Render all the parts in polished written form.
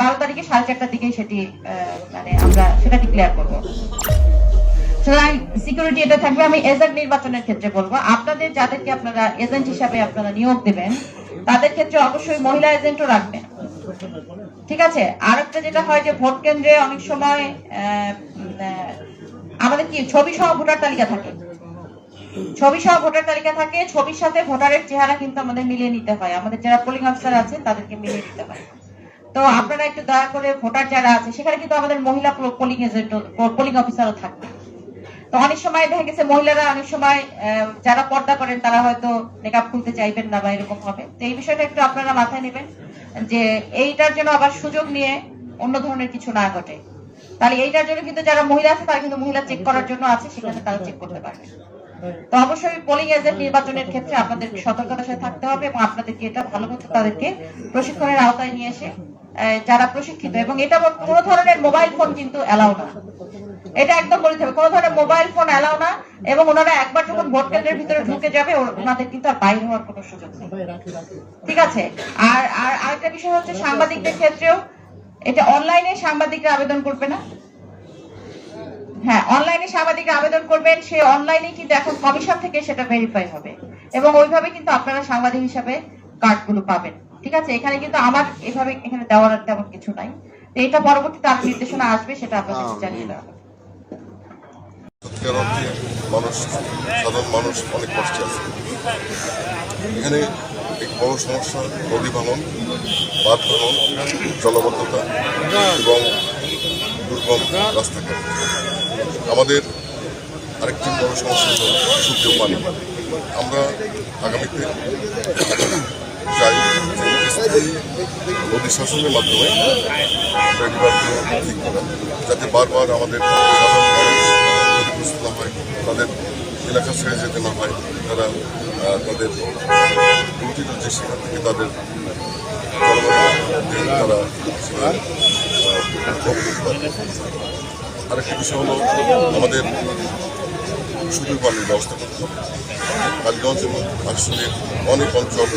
12 তারিখে 4:30টার দিকে সেটি মানে আমরা সেটা ডিক্লেয়ার করবো। সুতরাং সিকিউরিটি এটা থাকবে। আমি এজেন্ট নির্বাচনের ক্ষেত্রে বলবো, আপনাদের যাদেরকে আপনারা এজেন্ট হিসাবে আপনারা নিয়োগ দেবেন তাদের ক্ষেত্রে অবশ্যই মহিলা এজেন্টও রাখবেন, ঠিক আছে? আরেকটা যেটা হয় যে ভোট কেন্দ্রে অনেক সময় আমাদের কি ছবি সহ ভোটার তালিকা থাকে, ছবি সহ ভোটার তালিকা থাকে, ছবির সাথে ভোটারের চেহারা কিন্তু আমাদের মিলিয়ে নিতে হয়, আমাদের যারা পোলিং অফিসার আছে তাদেরকে মিলিয়ে নিতে হয়। তো আপনারা একটু দয়া করে ভোটার যারা আছে সেখানে কিন্তু আমাদের মহিলা পোলিং এজেন্ট পোলিং অফিসারও থাকবে। তো অনেক সময় দেখা গেছে মহিলারা অনেক সময় যারা পর্দা করেন তারা হয়তো মেকআপ খুলতে চাইবেন না বা এরকম হবে। তো এই বিষয়টা একটু আপনারা মাথায় নেবেন যে এইটার জন্য আবার সুযোগ নিয়ে অন্য ধরনের কিছু না ঘটে। তাহলে এইটার জন্য কিন্তু যারা মহিলা আছে তারা কিন্তু মহিলা চেক করার জন্য আছে, সেখানে তারা চেক করতে পারবে। তো অবশ্যই পোলিং এজেন্ট নির্বাচনের ক্ষেত্রে আপনাদের সতর্কতার সাথে থাকতে হবে এবং আপনাদেরকে এটা ভালো মতো তাদেরকে প্রশিক্ষণের আওতায় নিয়ে এসে যারা প্রশিক্ষিত, এবং এটা কোনো ধরনের মোবাইল ফোন কিন্তু অ্যালাউ না, এটা একদম বলতে হবে, কোনো ধরনের মোবাইল ফোন অ্যালাউ না। এবং ওনারা একবার যখন ভোট কেন্দ্রের ভিতরে ঢুকে যাবে ওনাদের কিন্তু আর বাইরে হওয়ার কোনো সুযোগ নেই, ঠিক আছে? আর আরেকটা বিষয় হচ্ছে সাংবাদিকদের ক্ষেত্রেও এটা অনলাইনে সাংবাদিকরা আবেদন করবে না, হ্যাঁ অনলাইনে সাংবাদিকরা আবেদন করবেন, সে অনলাইনে কিন্তু এখন কমিশন থেকে সেটা ভেরিফাই হবে এবং ওইভাবে কিন্তু আপনারা সাংবাদিক হিসাবে কার্ডগুলো পাবেন, ঠিক আছে? এখানে কিন্তু আমার এভাবে এখানে দেওয়ার তেমন কিছু নাই। তো এটা পরবর্তীতে আরো নির্দেশনা আসবে, সেটা আপনাদের জানিয়ে দেওয়া হবে। মানুষ, সাধারণ মানুষ অনেক কষ্টে আছে। এখানে এক বড় সমস্যা নদী ভাঙন, বাঁধ ভাঙন, জলবদ্ধতা এবং দুর্গম রাস্তাঘাট। আমাদের আরেকটি বড় সমস্যা হল শুকনো পানি। আমরা আগামীতে চাই নদী শাসনের মাধ্যমে ঠিক করা, যাতে বারবার আমাদের সাধারণ মানুষ ক্ষতিগ্রস্ত না হয়, তাদের এলাকা ছেড়ে যেতে না হয়, তারা তাদের উল্টিত যে সেখান থেকে তাদের তারা আরেকটি বিষয় হলো আমাদের শুধু পানির ব্যবস্থা করতে হবে। কালীগঞ্জ এবং আসলের অনেক অঞ্চল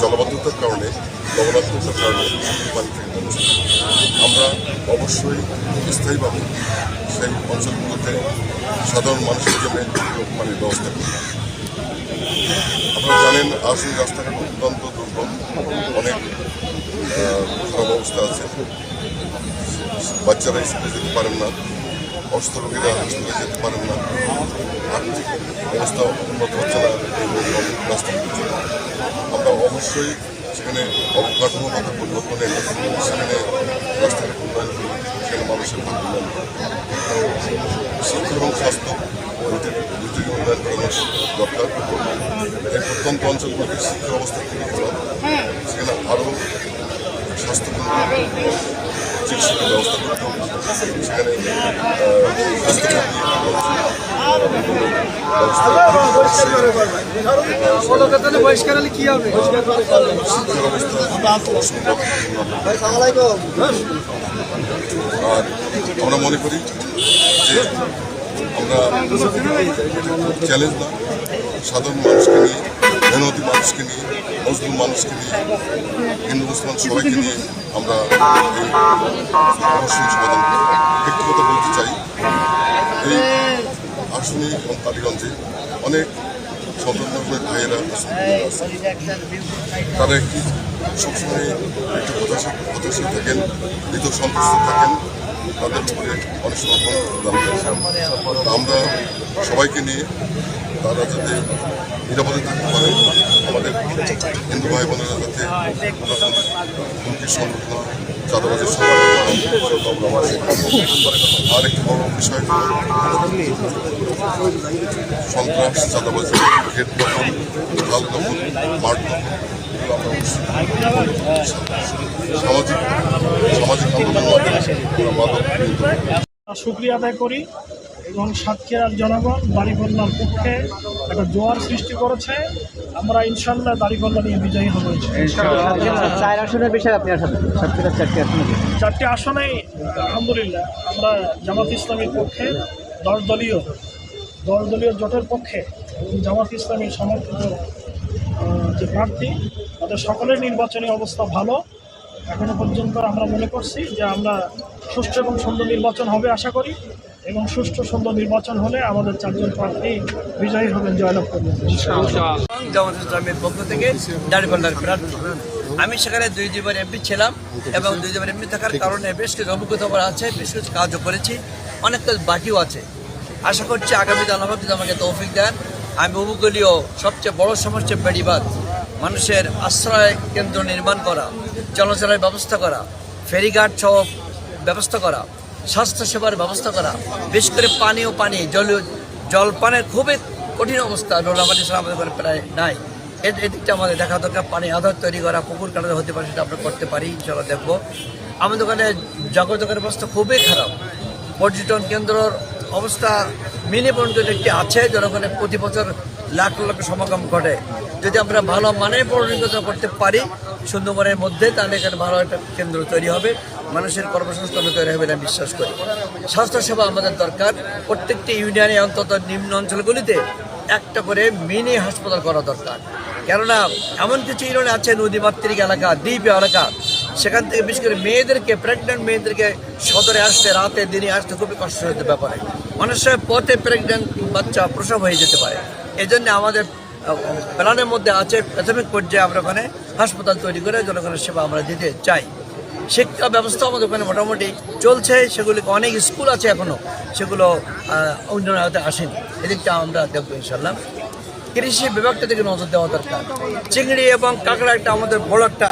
জলবদ্ধতার কারণে, লবণাক্ততার কারণে শুধু পানি থেকে যাচ্ছে। আমরা অবশ্যই স্থায়ীভাবে সেই অঞ্চলগুলোতে সাধারণ মানুষের জন্য পানির ব্যবস্থা করি। আপনারা জানেন আসলে রাস্তাঘাট অত্যন্ত দুর্গম, অনেক খারাপ অবস্থা আছে, বাচ্চারা স্কুলে যেতে পারেন না, অসুস্থ রোগীরা হাসপাতালে যেতে পারেন না, আর্থিক অবস্থা উন্নত হচ্ছে না রাস্তাঘাটের জন্য। আমরা অবশ্যই সেখানে অবকাঠামোগত পরিবর্তন এনে সেখানে রাস্তাঘাট উন্নয়ন করি, সেখানে মানুষের ভাগ উন্নয়ন করি। শিক্ষা এবং স্বাস্থ্য দুটি উন্নয়ন করানো দরকার। এই প্রত্যন্ত অঞ্চলগুলোতে শিক্ষার অবস্থা খুবই খারাপ, সেখানে আরও স্বাস্থ্যকেন্দ্র চিকিৎসকের ব্যবস্থা করতে হবে, সেখানে আর আমরা মনে করি যে আমরা চ্যালেঞ্জ না, সাধারণ মানুষকে নিয়ে, মেহনতি মানুষকে নিয়ে, মজদুর মানুষকে নিয়ে, হিন্দু মুসলমান সবাইকে নিয়ে আমরা এই সমস্যার সমাধান করি। একটি কথা বলতে চাই, এই আসনে এবং কালীগঞ্জে অনেক সন্তানের ভাইয়েরা তারা একটি সবসময় একটু হতাশা থাকেন, ভীত সন্তুষ্ট থাকেন, তাদের উপরে অনেক সময় আমরা সবাইকে নিয়ে তারা যাতে নিরাপদে থাকতে পারে, আমাদের হিন্দু ভাই বোনেরা যাতে হুমকির সম্মুখীন হয়, চাঁদাবাজের আরেকটি বড় বিষয় সন্ত্রাস, চাঁদাবাজি, ঘেট দখল, ঢাল দখল, মাঠ দখল, সামাজিক আন্দোলন শুকরিয়া আদায় করি এবং সাতক্ষীরার জনগণ দাঁড়িপাল্লার পক্ষে একটা জোয়ার সৃষ্টি করেছে। আমরা ইনশাল্লাহ দাঁড়িপাল্লা নিয়ে বিজয়ী হব। 4 আসনের বিষয়ে আপনি সাতক্ষীরার 4টি আসনেই আলহামদুলিল্লাহ আমরা জামাত ইসলামীর পক্ষে 10 দলীয় জোটের পক্ষে জামাত ইসলামীর সমর্থিত যে প্রার্থী তাদের সকলের নির্বাচনী অবস্থা ভালো এখনো পর্যন্ত আমরা মনে করছি যে আমরা সুষ্ঠু এবং সুন্দর নির্বাচন হবে আশা করি, এবং সুষ্ঠু সুন্দর নির্বাচন হলে আমাদের 4 জন প্রার্থী বিজয়ী হবেন, জয়লাভ করবেন। জামাত ইসলামের পক্ষ থেকে দাঁড়িপাল্লার প্রার্থী। আমি সেখানে 2 বার এমপি ছিলাম এবং 2 বার এমপি থাকার কারণে বেশ কিছু অভিজ্ঞতা আমার আছে, বেশ কিছু কাজও করেছি, অনেক কাজ বাকিও আছে। আশা করছি আগামীতে আল্লাহ যদি আমাকে তৌফিক দেন, আমি উপকূলীয় সবচেয়ে বড় সমস্যা বেড়িবাঁধ, মানুষের আশ্রয় কেন্দ্র নির্মাণ করা, চলাচলের ব্যবস্থা করা, ফেরিঘাট সহ ব্যবস্থা করা, স্বাস্থ্যসেবার ব্যবস্থা করা, বিশেষ করে পানি জলপানের খুবই কঠিন অবস্থা। নোনামাটি ছাড়া আমাদের ওখানে প্রায় নাই। এদিকটা আমাদের দেখা দরকার। পানি আধার তৈরি করা, পুকুর কাটাতে হতে পারে, সেটা আমরা করতে পারি, ইনশাল্লাহ দেখবো। আমাদের ওখানে যোগাযোগের অবস্থা খুবই খারাপ। পর্যটন কেন্দ্রের অবস্থা মিনি পর্যটন একটি আছে, জনগণের প্রতি বছর লাখ লাখ সমাগম ঘটে। যদি আমরা ভালো মানের পর্যটন করতে পারি সুন্দরবনের মধ্যে, তাহলে এখানে ভালো একটা কেন্দ্র তৈরি হবে, মানুষের কর্মসংস্থান তৈরি হবে, আমি বিশ্বাস করি। স্বাস্থ্যসেবা আমাদের দরকার। প্রত্যেকটি ইউনিয়নে অন্তত নিম্ন অঞ্চলগুলিতে একটা করে মিনি হাসপাতাল করা দরকার। কেননা এমন কিছু ইউনিয়ন আছে নদীমাতৃক এলাকা, দ্বীপ এলাকা, সেখান থেকে বিশেষ করে মেয়েদেরকে, প্রেগনেন্ট মেয়েদেরকে সদরে আসতে, রাতে দিনে আসতে খুবই কষ্ট হতে ব্যাপারে। মানুষের পথে প্রেগনেন্ট বাচ্চা প্রসব হয়ে যেতে পারে। এই জন্য আমাদের প্ল্যানের মধ্যে আছে প্রাথমিক পর্যায়ে আমরা ওখানে হাসপাতাল তৈরি করে জনগণের সেবা আমরা দিতে চাই। শিক্ষা ব্যবস্থা আমাদের ওখানে মোটামুটি চলছে, সেগুলিকে অনেক স্কুল আছে এখনও, সেগুলো উন্নয়ন হতে আসেনি। এদিকটা আমরা দেখবো ইনশাল্লাহ। কৃষি বিভাগটা থেকে নজর দেওয়া দরকার। চিংড়ি এবং কাঁকড়া একটা আমাদের বড় একটা